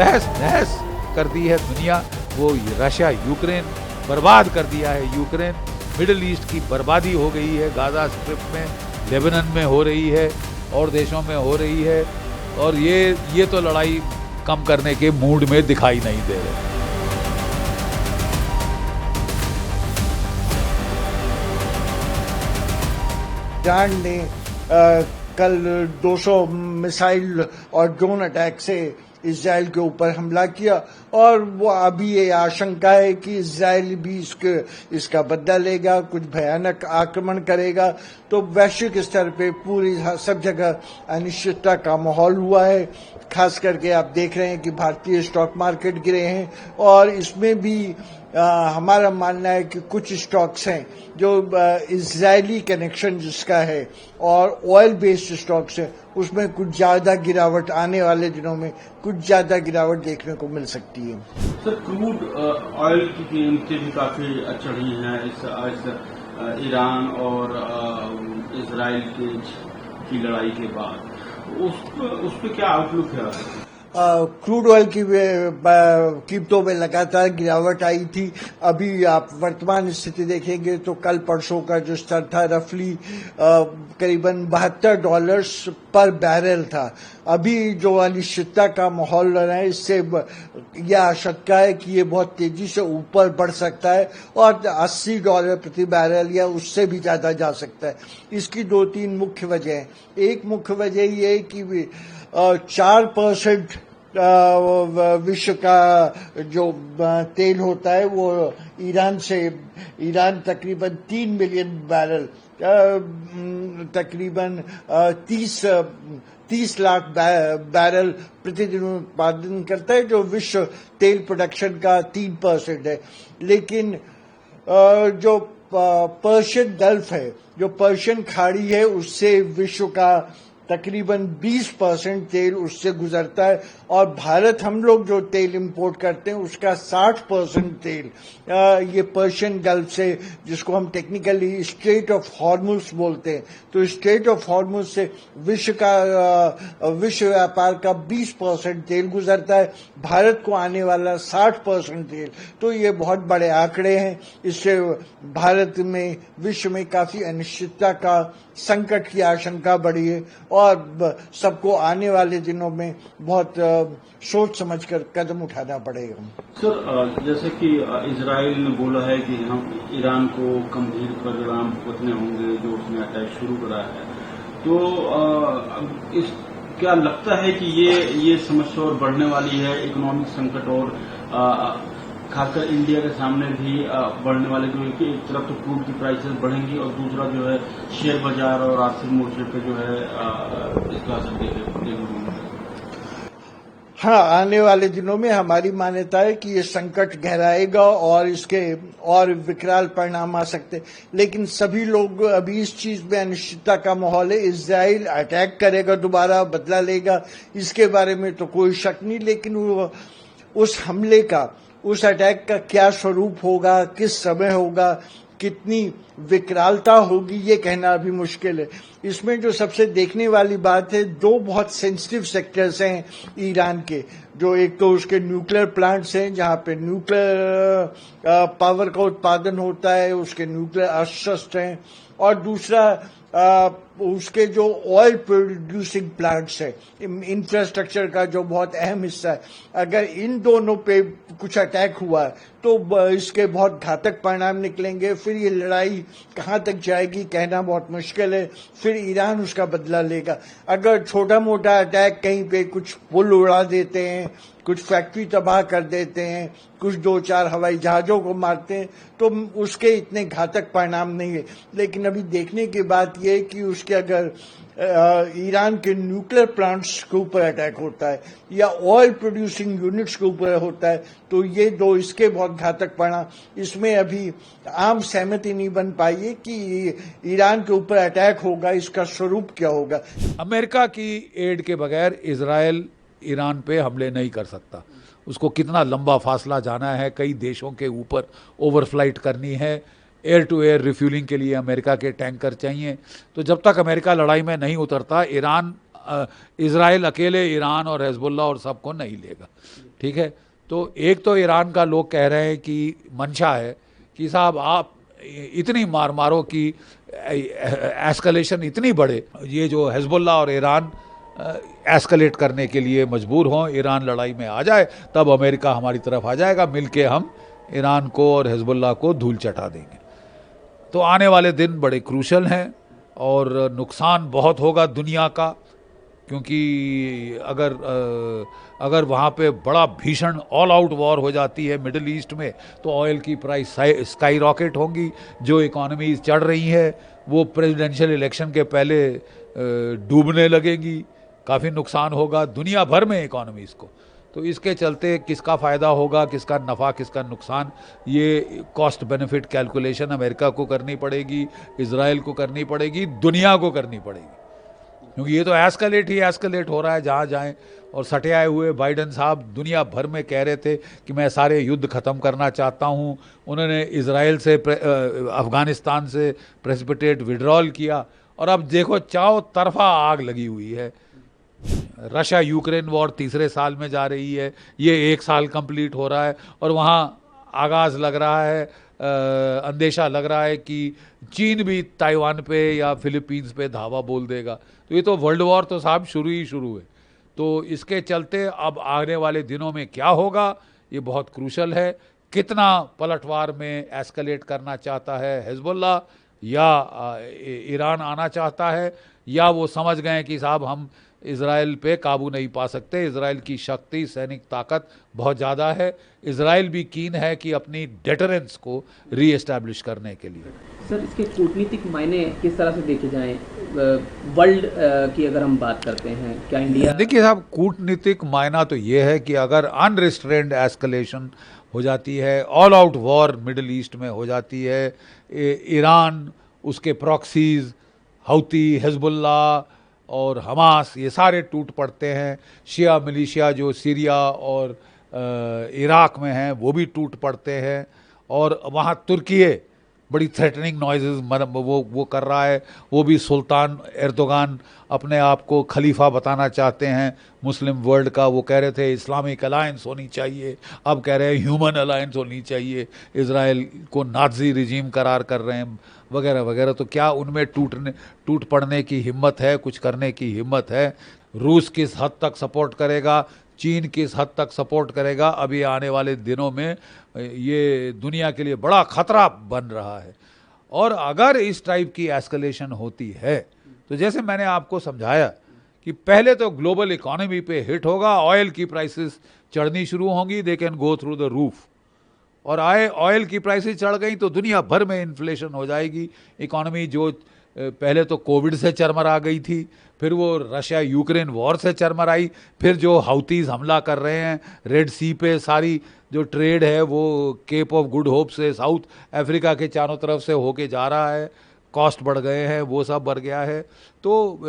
तहस नहस कर दी है दुनिया। वो रशिया यूक्रेन बर्बाद कर दिया है, यूक्रेन मिडिल ईस्ट की बर्बादी हो गई है, गाजा स्ट्रिप में, लेबनान में हो रही है और देशों में हो रही है, और ये तो लड़ाई कम करने के मूड में दिखाई नहीं दे रहे। ईरान ने कल 200 मिसाइल और ड्रोन अटैक से इजराइल के ऊपर हमला किया, और वो अभी ये आशंका है कि इजराइल भी इसका बदला लेगा, कुछ भयानक आक्रमण करेगा। तो वैश्विक स्तर पे पूरी सब जगह अनिश्चितता का माहौल हुआ है। खास करके आप देख रहे हैं कि भारतीय स्टॉक मार्केट गिरे हैं, और इसमें भी हमारा मानना है कि कुछ स्टॉक्स हैं जो इजरायली कनेक्शन जिसका है और ऑयल बेस्ड स्टॉक्स हैं, उसमें कुछ ज्यादा गिरावट आने वाले दिनों में कुछ ज्यादा गिरावट देखने को मिल सकती है। सर, क्रूड ऑयल की कीमतें भी काफी चढ़ी हैं इस ईरान और इजराइल की लड़ाई के बाद। उस पे क्या आउटलुक है? क्रूड ऑयल की कीमतों में लगातार गिरावट आई थी। अभी आप वर्तमान स्थिति देखेंगे तो कल परसों का जो स्तर था रफली करीबन $72 पर बैरल था। अभी जो अनिश्चितता का माहौल रहा है, इससे यह आशंका है कि ये बहुत तेजी से ऊपर बढ़ सकता है और $80 प्रति बैरल या उससे भी ज्यादा जा सकता है। इसकी 2-3 मुख्य वजह हैं। एक मुख्य वजह ये है कि 4% विश्व का जो तेल होता है वो ईरान तकरीबन 3 मिलियन बैरल तकरीबन 30 लाख बैरल प्रतिदिन उत्पादन करता है, जो विश्व तेल प्रोडक्शन का 3% है। लेकिन जो पर्शियन गल्फ है, जो पर्शियन खाड़ी है, उससे विश्व का तकरीबन 20% तेल उससे गुजरता है, और भारत हम लोग जो तेल इंपोर्ट करते हैं उसका 60% तेल ये पर्शियन गल्फ से, जिसको हम टेक्निकली स्ट्रेट ऑफ हॉर्मुज बोलते हैं, तो स्ट्रेट ऑफ हॉर्मुज से विश्व व्यापार का 20% तेल गुजरता है, भारत को आने वाला 60% तेल। तो ये बहुत बड़े आंकड़े हैं। इससे भारत में विश्व में काफी अनिश्चितता का संकट की आशंका बढ़ी है, और सबको आने वाले दिनों में बहुत सोच समझकर कदम उठाना पड़ेगा। सर, जैसे कि इजराइल ने बोला है कि हम ईरान को गंभीर परिणाम भुगतने होंगे जो उसने अटैक शुरू करा है, तो क्या लगता है कि ये समस्या और बढ़ने वाली है, इकोनॉमिक संकट और खासकर इंडिया के सामने भी बढ़ने वाले, क्योंकि एक तरफ तो क्रूड की प्राइसेस बढ़ेंगी और दूसरा जो है शेयर बाजार और आर्थिक मोर्चे पे जो है इसका असर देखने को मिलेगा। हाँ, आने वाले दिनों में हमारी मान्यता है कि ये संकट गहराएगा और इसके और विकराल परिणाम आ सकते। लेकिन सभी लोग अभी इस चीज में अनिश्चितता का माहौल है। इजराइल अटैक करेगा, दोबारा बदला लेगा, इसके बारे में तो कोई शक नहीं। लेकिन वो उस हमले का, उस अटैक का क्या स्वरूप होगा, किस समय होगा, कितनी विकरालता होगी, ये कहना अभी मुश्किल है। इसमें जो सबसे देखने वाली बात है, 2 बहुत सेंसिटिव सेक्टर्स हैं ईरान के, जो एक तो उसके न्यूक्लियर प्लांट्स हैं जहां पे न्यूक्लियर पावर का उत्पादन होता है, उसके न्यूक्लियर अस्त्र हैं, और दूसरा उसके जो ऑयल प्रोड्यूसिंग प्लांट्स है, इंफ्रास्ट्रक्चर का जो बहुत अहम हिस्सा है। अगर इन दोनों पे कुछ अटैक हुआ तो इसके बहुत घातक परिणाम निकलेंगे। फिर ये लड़ाई कहां तक जाएगी कहना बहुत मुश्किल है। फिर ईरान उसका बदला लेगा। अगर छोटा मोटा अटैक, कहीं पे कुछ पुल उड़ा देते हैं, कुछ फैक्ट्री तबाह कर देते हैं, कुछ 2-4 हवाई जहाजों को मारते हैं, तो उसके इतने घातक परिणाम नहीं है। लेकिन अभी देखने की बात यह है कि उसके अगर ईरान के न्यूक्लियर प्लांट्स के ऊपर अटैक होता है या ऑयल प्रोड्यूसिंग यूनिट्स के ऊपर होता है, तो ये दो इसके बहुत घातक परिणाम। इसमें अभी आम सहमति नहीं बन पाई है कि ईरान के ऊपर अटैक होगा, इसका स्वरूप क्या होगा। अमेरिका की एड के बगैर इजराइल ईरान पे हमले नहीं कर सकता। उसको कितना लंबा फासला जाना है, कई देशों के ऊपर ओवरफ्लाइट करनी है, एयर टू एयर रिफ्यूलिंग के लिए अमेरिका के टैंकर चाहिए। तो जब तक अमेरिका लड़ाई में नहीं उतरता, ईरान इज़राइल अकेले ईरान और हिजबुल्लाह और सबको नहीं लेगा, ठीक है। तो एक तो ईरान का लोग कह रहे हैं कि मंशा है कि साहब आप इतनी मार मारो कि एस्कलेशन इतनी बढ़े, ये जो हिजबुल्लाह और ईरान एस्कलेट करने के लिए मजबूर हों, ईरान लड़ाई में आ जाए, तब अमेरिका हमारी तरफ आ जाएगा, मिलके हम ईरान को और हिजबुल्लाह को धूल चटा देंगे। तो आने वाले दिन बड़े क्रूशल हैं और नुकसान बहुत होगा दुनिया का, क्योंकि अगर वहाँ पे बड़ा भीषण ऑल आउट वॉर हो जाती है मिडिल ईस्ट में, तो ऑयल की प्राइस स्काई रॉकेट होंगी। जो इकॉनमीज चढ़ रही है वो प्रेसिडेंशियल इलेक्शन के पहले डूबने लगेंगी, काफ़ी नुकसान होगा दुनिया भर में इकॉनमीज़ को। तो इसके चलते किसका फ़ायदा होगा, किसका नफ़ा, किसका नुकसान, ये कॉस्ट बेनिफिट कैलकुलेशन अमेरिका को करनी पड़ेगी, इजराइल को करनी पड़ेगी, दुनिया को करनी पड़ेगी, क्योंकि ये तो एस्केलेट हो रहा है जहाँ जाएं। और सटे आए हुए बाइडन साहब दुनिया भर में कह रहे थे कि मैं सारे युद्ध ख़त्म करना चाहता हूँ। उन्होंने इजराइल से अफ़गानिस्तान से प्रेसिपिटेट विड्रॉल किया, और अब देखो चारों तरफा आग लगी हुई है। रशिया यूक्रेन वॉर तीसरे साल में जा रही है, ये 1 साल कंप्लीट हो रहा है, और वहाँ आगाज़ लग रहा है, अंदेशा लग रहा है कि चीन भी ताइवान पे या फिलीपींस पे धावा बोल देगा। तो ये तो वर्ल्ड वॉर तो साहब शुरू है। तो इसके चलते अब आने वाले दिनों में क्या होगा ये बहुत क्रूशल है। कितना पलटवार में एस्केलेट करना चाहता है हिजबुल्लाह, या ईरान आना चाहता है, या वो समझ गए कि साहब हम इज़राइल पे काबू नहीं पा सकते, इज़राइल की शक्ति सैनिक ताकत बहुत ज़्यादा है, इज़राइल भी कीन है कि अपनी डेटरेंस को री एस्टैब्लिश करने के लिए। सर, इसके कूटनीतिक मायने किस तरह से देखे जाएं वर्ल्ड की अगर हम बात करते हैं, क्या इंडिया? देखिए साहब, कूटनीतिक मायना तो ये है कि अगर अनरिस्ट्रेंड एस्केलेशन हो जाती है, all out war middle east में हो जाती है, ईरान, उसके प्रॉक्सीज, हौती, हिजबुल्लाह और हमास, ये सारे टूट पड़ते हैं। शिया मिलिशिया जो सीरिया और इराक में हैं वो भी टूट पड़ते हैं। और वहाँ तुर्की बड़ी थ्रेटनिंग नॉइजेस वो कर रहा है, वो भी सुल्तान एर्दोगान अपने आप को खलीफा बताना चाहते हैं मुस्लिम वर्ल्ड का। वो कह रहे थे इस्लामिक अलायंस होनी चाहिए, अब कह रहे हैं ह्यूमन अलायंस होनी चाहिए, इज़राइल को नाज़ी रिजीम करार कर रहे हैं वगैरह वगैरह। तो क्या उनमें टूट पड़ने की हिम्मत है, कुछ करने की हिम्मत है? रूस किस हद तक सपोर्ट करेगा, चीन किस हद तक सपोर्ट करेगा, अभी आने वाले दिनों में ये दुनिया के लिए बड़ा खतरा बन रहा है। और अगर इस टाइप की एस्केलेशन होती है तो जैसे मैंने आपको समझाया कि पहले तो ग्लोबल इकोनॉमी पे हिट होगा, ऑयल की प्राइसेस चढ़नी शुरू होंगी, they can go through the roof. और ऑयल की प्राइसेस चढ़ गई तो दुनिया भर में इन्फ्लेशन हो जाएगी। इकोनॉमी जो पहले तो कोविड से चरमरा गई थी, फिर वो रशिया यूक्रेन वॉर से चरमराई, फिर जो हाउतीज हमला कर रहे हैं रेड सी पे, सारी जो ट्रेड है वो केप ऑफ गुड होप से साउथ अफ्रीका के चारों तरफ से होके जा रहा है, कॉस्ट बढ़ गए हैं, वो सब बढ़ गया है। तो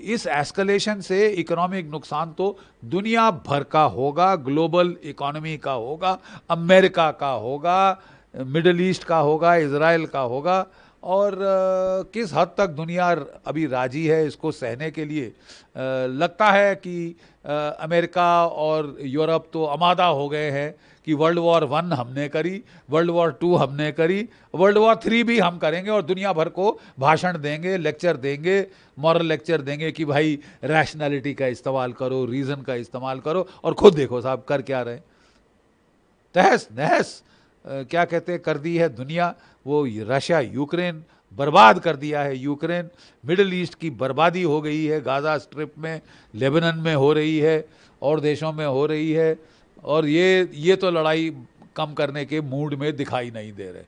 इस एस्केलेशन से इकोनॉमिक नुकसान तो दुनिया भर का होगा, ग्लोबल इकोनॉमी का होगा, अमेरिका का होगा, मिडिल ईस्ट का होगा, इज़राइल का होगा। और किस हद तक दुनिया अभी राजी है इसको सहने के लिए? लगता है कि अमेरिका और यूरोप तो आमादा हो गए हैं कि वर्ल्ड वॉर 1 हमने करी, वर्ल्ड वॉर 2 हमने करी, वर्ल्ड वॉर 3 भी हम करेंगे, और दुनिया भर को भाषण देंगे, लेक्चर देंगे, मॉरल लेक्चर देंगे कि भाई रैशनैलिटी का इस्तेमाल करो, रीज़न का इस्तेमाल करो। और खुद देखो साहब कर क्या रहे, तहस नहस क्या कहते हैं कर दी है दुनिया। वो रशिया यूक्रेन बर्बाद कर दिया है, यूक्रेन, मिडिल ईस्ट की बर्बादी हो गई है, गाज़ा स्ट्रिप में, लेबनान में हो रही है, और देशों में हो रही है। और ये तो लड़ाई कम करने के मूड में दिखाई नहीं दे रहे।